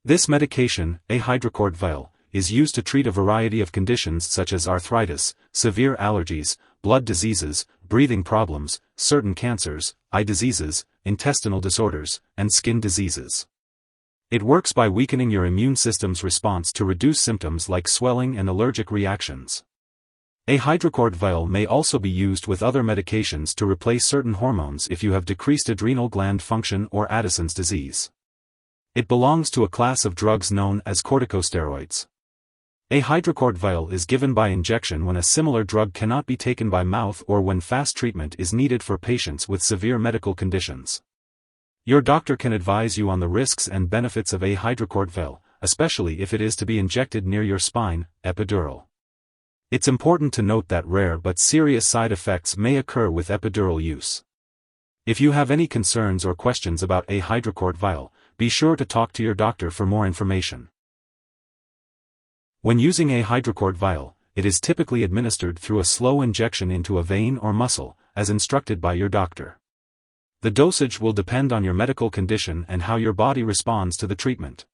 This medication, A-Hydrocort Vial, is used to treat a variety of conditions such as arthritis, severe allergies, blood diseases, breathing problems, certain cancers, eye diseases, intestinal disorders, and skin diseases. It works by weakening your immune system's response to reduce symptoms like swelling and allergic reactions. A-Hydrocort Vial may also be used with other medications to replace certain hormones if you have decreased adrenal gland function or Addison's disease. It belongs to a class of drugs known as corticosteroids. A-Hydrocort Vial is given by injection when a similar drug cannot be taken by mouth or when fast treatment is needed for patients with severe medical conditions. Your doctor can advise you on the risks and benefits of A-Hydrocort Vial, especially if it is to be injected near your spine, epidural. It's important to note that rare but serious side effects may occur with epidural use. If you have any concerns or questions about A-Hydrocort Vial, be sure to talk to your doctor for more information. When using A-Hydrocort Vial, it is typically administered through a slow injection into a vein or muscle, as instructed by your doctor. The dosage will depend on your medical condition and how your body responds to the treatment.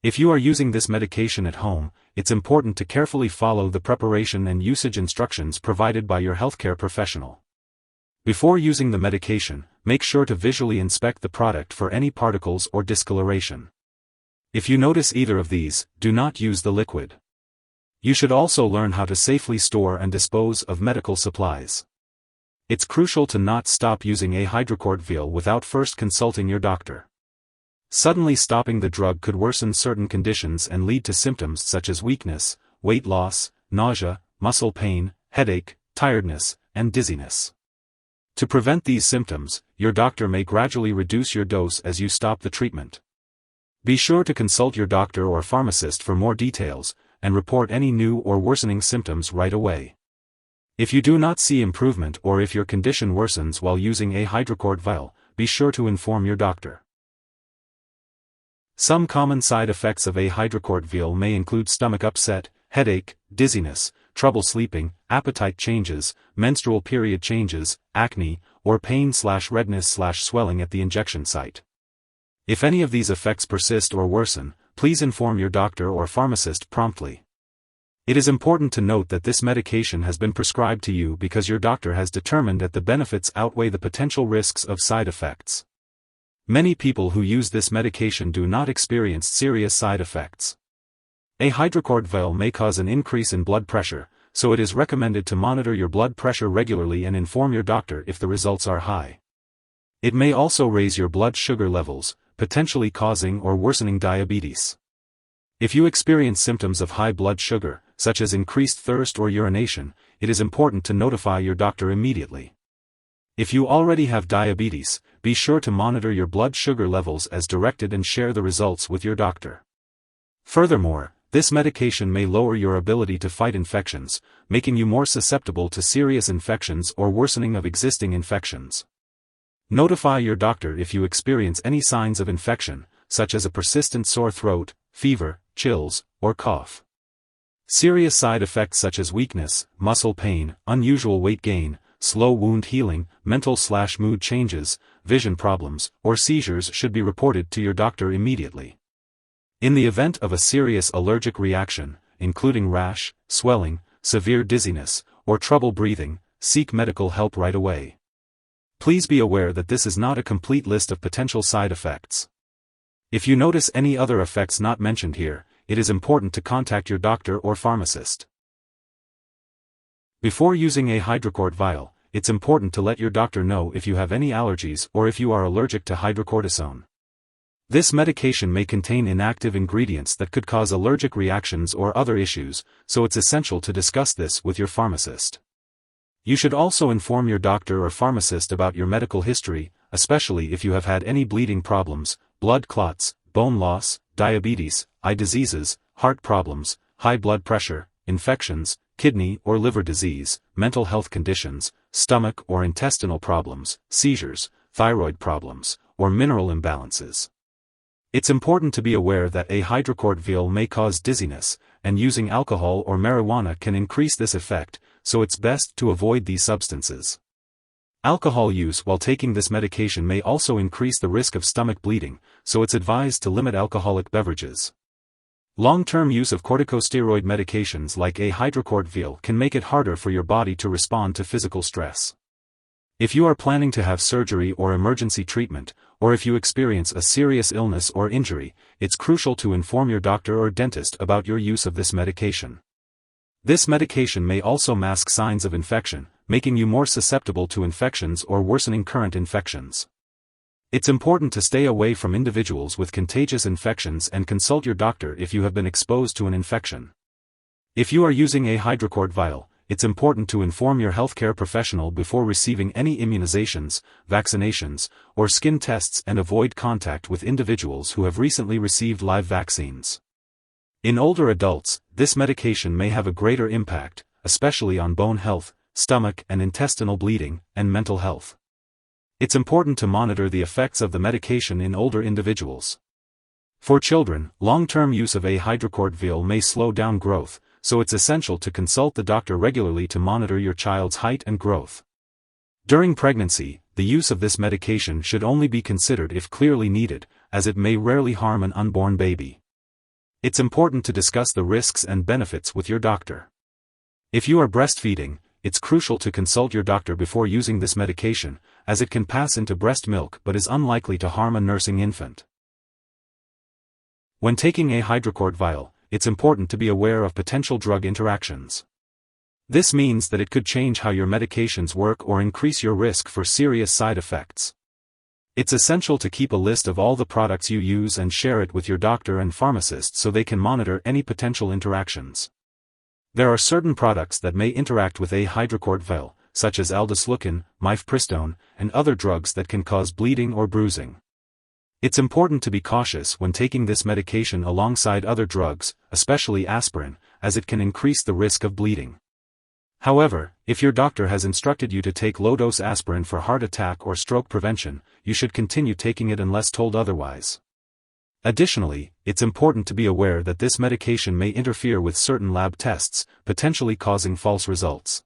If you are using this medication at home, it's important to carefully follow the preparation and usage instructions provided by your healthcare professional. Before using the medication, make sure to visually inspect the product for any particles or discoloration. If you notice either of these, do not use the liquid. You should also learn how to safely store and dispose of medical supplies. It's crucial to not stop using A-Hydrocort Vial without first consulting your doctor. Suddenly stopping the drug could worsen certain conditions and lead to symptoms such as weakness, weight loss, nausea, muscle pain, headache, tiredness, and dizziness. To prevent these symptoms, your doctor may gradually reduce your dose as you stop the treatment. Be sure to consult your doctor or pharmacist for more details, and report any new or worsening symptoms right away. If you do not see improvement or if your condition worsens while using A-Hydrocort Vial, be sure to inform your doctor. Some common side effects of A-Hydrocort Vial may include stomach upset, headache, dizziness, trouble sleeping, appetite changes, menstrual period changes, acne, or pain/redness/swelling at the injection site. If any of these effects persist or worsen, please inform your doctor or pharmacist promptly. It is important to note that this medication has been prescribed to you because your doctor has determined that the benefits outweigh the potential risks of side effects. Many people who use this medication do not experience serious side effects. A-Hydrocort Vial may cause an increase in blood pressure, so it is recommended to monitor your blood pressure regularly and inform your doctor if the results are high. It may also raise your blood sugar levels, potentially causing or worsening diabetes. If you experience symptoms of high blood sugar, such as increased thirst or urination, it is important to notify your doctor immediately. If you already have diabetes, be sure to monitor your blood sugar levels as directed and share the results with your doctor. Furthermore, this medication may lower your ability to fight infections, making you more susceptible to serious infections or worsening of existing infections. Notify your doctor if you experience any signs of infection, such as a persistent sore throat, fever, chills, or cough. Serious side effects such as weakness, muscle pain, unusual weight gain, slow wound healing, mental/mood changes, vision problems, or seizures should be reported to your doctor immediately. In the event of a serious allergic reaction, including rash, swelling, severe dizziness, or trouble breathing, seek medical help right away. Please be aware that this is not a complete list of potential side effects. If you notice any other effects not mentioned here, it is important to contact your doctor or pharmacist. Before using A-Hydrocort Vial, it's important to let your doctor know if you have any allergies or if you are allergic to hydrocortisone. This medication may contain inactive ingredients that could cause allergic reactions or other issues, so it's essential to discuss this with your pharmacist. You should also inform your doctor or pharmacist about your medical history, especially if you have had any bleeding problems, blood clots, bone loss, diabetes, eye diseases, heart problems, high blood pressure, infections, kidney or liver disease, mental health conditions, stomach or intestinal problems, seizures, thyroid problems, or mineral imbalances. It's important to be aware that A-Hydrocort Vial may cause dizziness, and using alcohol or marijuana can increase this effect, so it's best to avoid these substances. Alcohol use while taking this medication may also increase the risk of stomach bleeding, so it's advised to limit alcoholic beverages. Long-term use of corticosteroid medications like A-Hydrocort Vial can make it harder for your body to respond to physical stress. If you are planning to have surgery or emergency treatment, or if you experience a serious illness or injury, it's crucial to inform your doctor or dentist about your use of this medication. This medication may also mask signs of infection, making you more susceptible to infections or worsening current infections. It's important to stay away from individuals with contagious infections and consult your doctor if you have been exposed to an infection. If you are using A-Hydrocort Vial, it's important to inform your healthcare professional before receiving any immunizations, vaccinations, or skin tests and avoid contact with individuals who have recently received live vaccines. In older adults, this medication may have a greater impact, especially on bone health, stomach and intestinal bleeding, and mental health. It's important to monitor the effects of the medication in older individuals. For children, long-term use of A-Hydrocort Vial may slow down growth, so it's essential to consult the doctor regularly to monitor your child's height and growth. During pregnancy, the use of this medication should only be considered if clearly needed, as it may rarely harm an unborn baby. It's important to discuss the risks and benefits with your doctor. If you are breastfeeding, it's crucial to consult your doctor before using this medication, as it can pass into breast milk but is unlikely to harm a nursing infant. When taking A-Hydrocort Vial, it's important to be aware of potential drug interactions. This means that it could change how your medications work or increase your risk for serious side effects. It's essential to keep a list of all the products you use and share it with your doctor and pharmacist so they can monitor any potential interactions. There are certain products that may interact with A-Hydrocort Vial, such as aldesleukin, mifepristone, and other drugs that can cause bleeding or bruising. It's important to be cautious when taking this medication alongside other drugs, especially aspirin, as it can increase the risk of bleeding. However, if your doctor has instructed you to take low-dose aspirin for heart attack or stroke prevention, you should continue taking it unless told otherwise. Additionally, it's important to be aware that this medication may interfere with certain lab tests, potentially causing false results.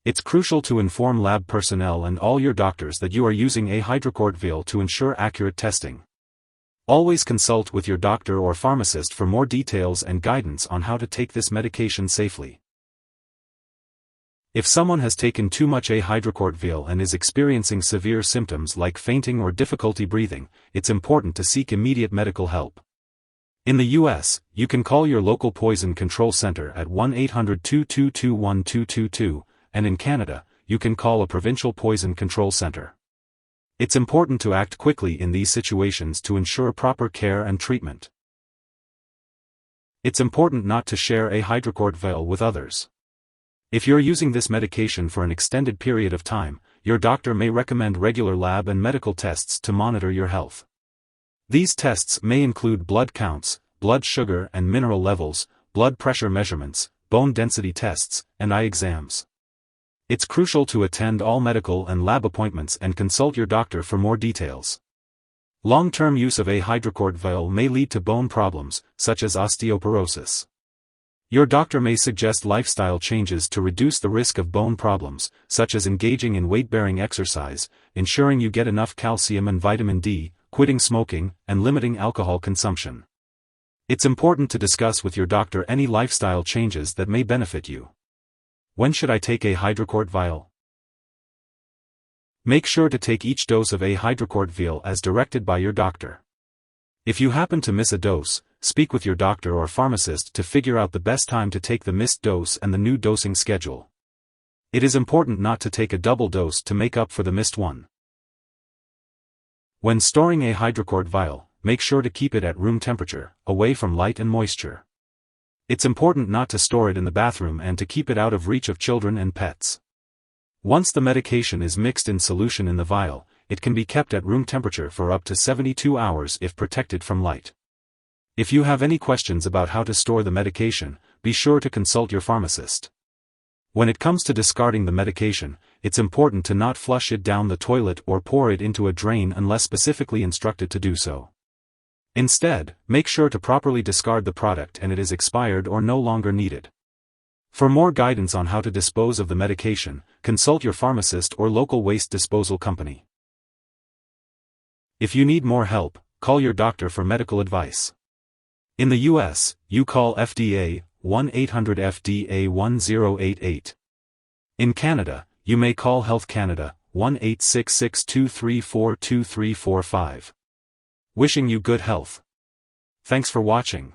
It's crucial to inform lab personnel and all your doctors that you are using A-Hydrocort Vial to ensure accurate testing. Always consult with your doctor or pharmacist for more details and guidance on how to take this medication safely. If someone has taken too much A-Hydrocort Vial and is experiencing severe symptoms like fainting or difficulty breathing, it's important to seek immediate medical help. In the U.S., you can call your local poison control center at 1-800-222-1222, and in Canada, you can call a provincial poison control center. It's important to act quickly in these situations to ensure proper care and treatment. It's important not to share A-Hydrocort Vial with others. If you're using this medication for an extended period of time, your doctor may recommend regular lab and medical tests to monitor your health. These tests may include blood counts, blood sugar and mineral levels, blood pressure measurements, bone density tests, and eye exams. It's crucial to attend all medical and lab appointments and consult your doctor for more details. Long-term use of A-Hydrocort Vial may lead to bone problems, such as osteoporosis. Your doctor may suggest lifestyle changes to reduce the risk of bone problems, such as engaging in weight-bearing exercise, ensuring you get enough calcium and vitamin D, quitting smoking, and limiting alcohol consumption. It's important to discuss with your doctor any lifestyle changes that may benefit you. When should I take A-Hydrocort Vial? Make sure to take each dose of A-Hydrocort Vial as directed by your doctor. If you happen to miss a dose, speak with your doctor or pharmacist to figure out the best time to take the missed dose and the new dosing schedule. It is important not to take a double dose to make up for the missed one. When storing A-Hydrocort Vial, make sure to keep it at room temperature, away from light and moisture. It's important not to store it in the bathroom and to keep it out of reach of children and pets. Once the medication is mixed in solution in the vial, it can be kept at room temperature for up to 72 hours if protected from light. If you have any questions about how to store the medication, be sure to consult your pharmacist. When it comes to discarding the medication, it's important to not flush it down the toilet or pour it into a drain unless specifically instructed to do so. Instead, make sure to properly discard the product and it is expired or no longer needed. For more guidance on how to dispose of the medication, consult your pharmacist or local waste disposal company. If you need more help, call your doctor for medical advice. In the US, you call FDA, 1-800-FDA-1088. In Canada, you may call Health Canada, 1-866-234-2345. Wishing you good health. Thanks for watching.